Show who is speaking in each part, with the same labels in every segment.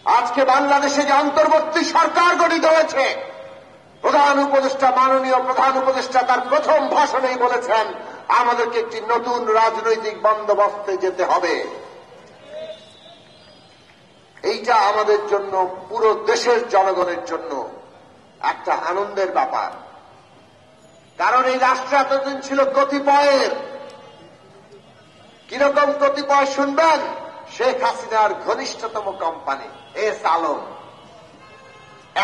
Speaker 1: আজকে বাংলাদেশে যে অন্তর্বর্তী সরকার গঠিত হয়েছে, প্রধান উপদেষ্টা, মাননীয় প্রধান উপদেষ্টা তার প্রথম ভাষণেই বলেছেন আমাদেরকে একটি নতুন রাজনৈতিক বন্দোবস্তে যেতে হবে। এইটা আমাদের জন্য, পুরো দেশের জনগণের জন্য একটা আনন্দের ব্যাপার। কারণ এই রাষ্ট্র এতদিন ছিল কতিপয়ের। কিরকম কতিপয় শুনবেন? শেখ হাসিনার ঘনিষ্ঠতম কোম্পানি এস আলম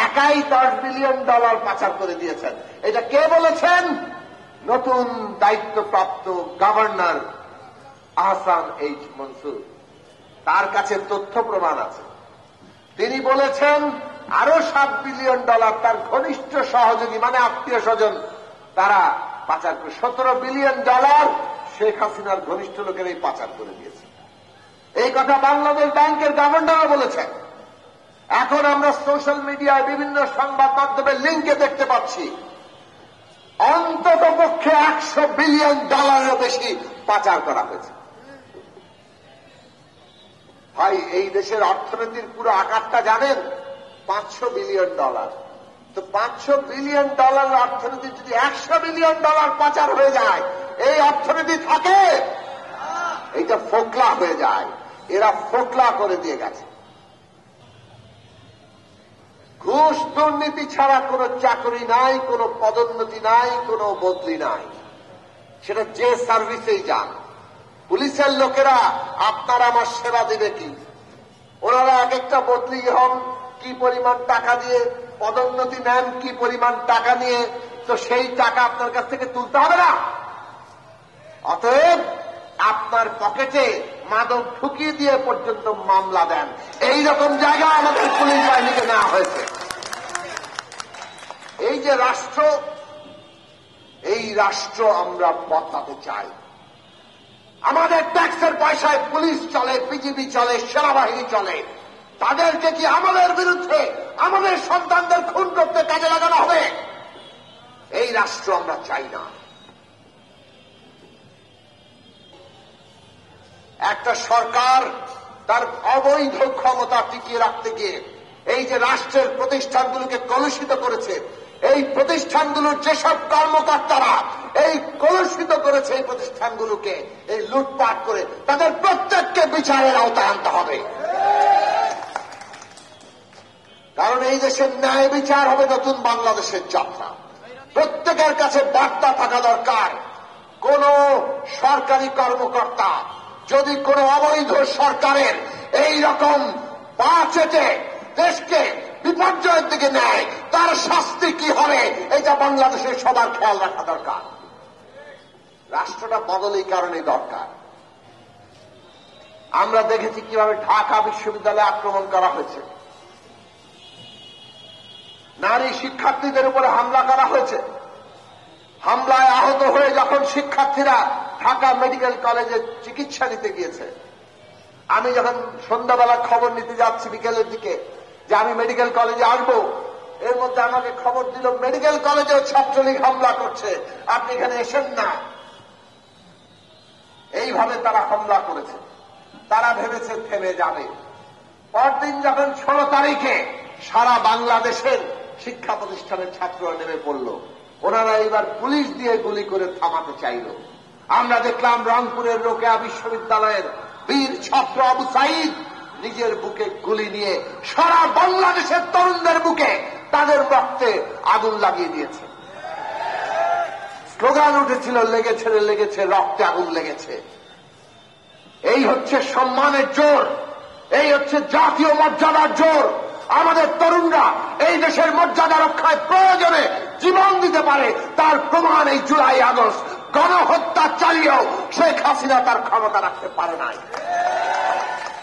Speaker 1: একাই $10 বিলিয়ন পাচার করে দিয়েছেন। এটা কে বলেছেন? নতুন দায়িত্বপ্রাপ্ত গভর্নর আহসান এইচ মনসুর। তার কাছে তথ্য প্রমাণ আছে। তিনি বলেছেন আরো $7 বিলিয়ন তার ঘনিষ্ঠ সহযোগী মানে আত্মীয় স্বজন তারা পাচার করে। $17 বিলিয়ন শেখ হাসিনার ঘনিষ্ঠ লোকেরাই পাচার করে দিয়েছে। এই কথা বাংলাদেশ ব্যাংকের গভর্নরও বলেছেন। এখন আমরা সোশ্যাল মিডিয়ায় বিভিন্ন সংবাদ মাধ্যমের লিঙ্কে দেখতে পাচ্ছি অন্তত পক্ষে $100 বিলিয়ন বেশি পাচার করা হয়েছে। ভাই, এই দেশের অর্থনীতির পুরো আকারটা জানেন? $500 বিলিয়ন। তো $500 বিলিয়ন অর্থনীতি যদি $100 বিলিয়ন পাচার হয়ে যায়, এই অর্থনীতি থাকে? এইটা ফোকলা হয়ে যায়। এরা ফোকলা করে দিয়ে গেছে। ঘুষ দুর্নীতি ছাড়া কোনো চাকরি নাই, কোনো পদোন্নতি নাই, কোনো বদলি নাই। সেটা যে সার্ভিসেই যান। পুলিশের লোকেরা আপনার আমার সেবা দিবে কি? ওনারা এক একটা বদলি হন কি পরিমাণ টাকা দিয়ে, পদোন্নতি নেন কি পরিমাণ টাকা নিয়ে, তো সেই টাকা আপনার কাছ থেকে তুলতে হবে না। অতএব আপনার পকেটে মাদক ঢুকিয়ে দিয়ে পর্যন্ত মামলা দেন। এই রকম জায়গা আমাদের পুলিশ বাহিনীকে নেওয়া হয়েছে। এই যে রাষ্ট্র, এই রাষ্ট্র আমরা বদলাতে চাই। আমাদের ট্যাক্সের পয়সায় পুলিশ চলে, বিজিবি চলে, সেনাবাহিনী চলে। তাদেরকে কি আমাদের বিরুদ্ধে, আমাদের সন্তানদের খুন করতে কাজে লাগানো হবে? এই রাষ্ট্র আমরা চাই না। একটা সরকার তার অবৈধ ক্ষমতা টিকিয়ে রাখতে গিয়ে এই যে রাষ্ট্রের প্রতিষ্ঠানগুলোকে কলুষিত করেছে, এই প্রতিষ্ঠানগুলোর যেসব কর্মকর্তারা এই কলুষিত করেছে এই প্রতিষ্ঠানগুলোকে, এই লুটপাট করে, তাদের প্রত্যেককে বিচারের আওতায় আনতে হবে। কারণ এই দেশের ন্যায় বিচার হবে নতুন বাংলাদেশের যাত্রা। প্রত্যেকের কাছে বার্তা থাকা দরকার। কোন সরকারি কর্মকর্তা যদি কোন অবৈধ সরকারের এই রকম পা চেটে দেশকে বিপর্যয়ের দিকে নেয়, তার শাস্তি কি হবে এটা বাংলাদেশের সবার খেয়াল রাখা দরকার। রাষ্ট্রটা বদলের কারণে দরকার। আমরা দেখেছি কিভাবে ঢাকা বিশ্ববিদ্যালয়ে আক্রমণ করা হয়েছে, নারী শিক্ষার্থীদের উপরে হামলা করা হয়েছে। হামলায় আহত হয়ে যখন শিক্ষার্থীরা ঢাকা মেডিকেল কলেজে চিকিৎসা নিতে গিয়েছে, আমি যখন সন্ধ্যাবেলা খবর নিতে যাচ্ছি বিকেলের দিকে যে আমি মেডিকেল কলেজে আসবো, এর মধ্যে আমাকে খবর দিল মেডিকেল কলেজেও ছাত্রলীগ হামলা করছে, আপনি এখানে এসেন না। এইভাবে তারা হামলা করেছে। তারা ভেবেছে থেমে যাবে। পরদিন যখন 16 তারিখে সারা বাংলাদেশের শিক্ষা প্রতিষ্ঠানের ছাত্ররা নেমে পড়ল, ওনারা এবার পুলিশ দিয়ে গুলি করে থামাতে চাইল। আমরা দেখলাম রংপুরের রোকেয়া বিশ্ববিদ্যালয়ের বীর ছাত্র আবু সাইদ নিজের বুকে গুলি নিয়ে সারা বাংলাদেশের তরুণদের বুকে তাদের রক্তে আগুন লাগিয়ে দিয়েছে। স্লোগান উঠেছিল লেগেছে রে লেগেছে, রক্তে আগুন লেগেছে। এই হচ্ছে সম্মানের জোর, এই হচ্ছে জাতীয় মর্যাদার জোর। আমাদের তরুণরা এই দেশের মর্যাদা রক্ষায় প্রয়োজনে জীবন দিতে পারে, তার প্রমাণ এই জুলাই আগস্ট। গণহত্যা চালিয়েও শেখ হাসিনা তার ক্ষমতা রাখতে পারে নাই।